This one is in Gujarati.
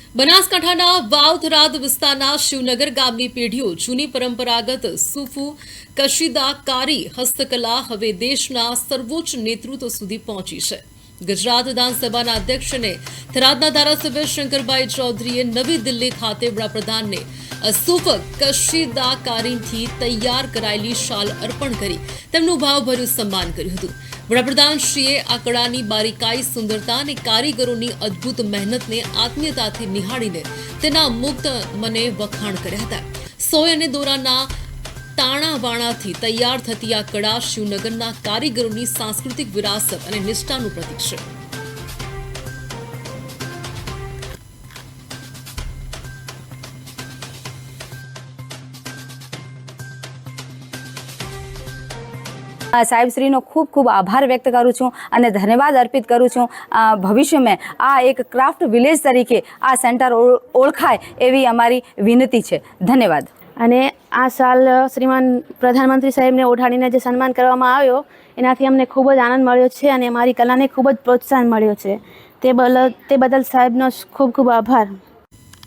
બનાસકાંઠાના વાવ-થરાદ વિસ્તારના શિવનગર ગામની પેઢીઓ જૂની પરંપરાગત સૂફુ કશીદાકારી હસ્તકલા હવે દેશના સર્વોચ્ચ નેતૃત્વ સુધી પહોંચી છે। ગુજરાત વિધાનસભાના અધ્યક્ષ અને થરાદના ધારાસભ્ય શંકરભાઈ ચૌધરીએ નવી દિલ્હી ખાતે વડાપ્રધાનને સૂફ કશીદાકારીથી તૈયાર કરાયેલી શાલ અર્પણ કરી તેમનું ભાવભર્યું સન્માન કર્યું હતું। વડાપ્રધાનશ્રીએ આ કળાની બારીકાઈ, સુંદરતા અને કારીગરોની અદ્ભુત મહેનતને આત્મીયતાથી નિહાળીને તેના મુક્ત મને વખાણ કર્યા હતા। સોય અને દોરાના તાણાવાણાથી તૈયાર થતી આ કળા શિવનગરના કારીગરોની સાંસ્કૃતિક વિરાસત અને નિષ્ઠાનું પ્રતીક છે। સાહેબશ્રીનો ખૂબ ખૂબ આભાર વ્યક્ત કરું છું અને ધન્યવાદ અર્પિત કરું છું। ભવિષ્યમાં આ એક ક્રાફ્ટ વિલેજ તરીકે આ સેન્ટર ઓળખાય એવી અમારી વિનંતી છે। ધન્યવાદ। અને આ સાલ શ્રીમાન પ્રધાનમંત્રી સાહેબને ઓઢાડીને જે સન્માન કરવામાં આવ્યો એનાથી અમને ખૂબ જ આનંદ મળ્યો છે અને અમારી કલાને ખૂબ જ પ્રોત્સાહન મળ્યો છે। તે બદલ સાહેબનો ખૂબ ખૂબ આભાર।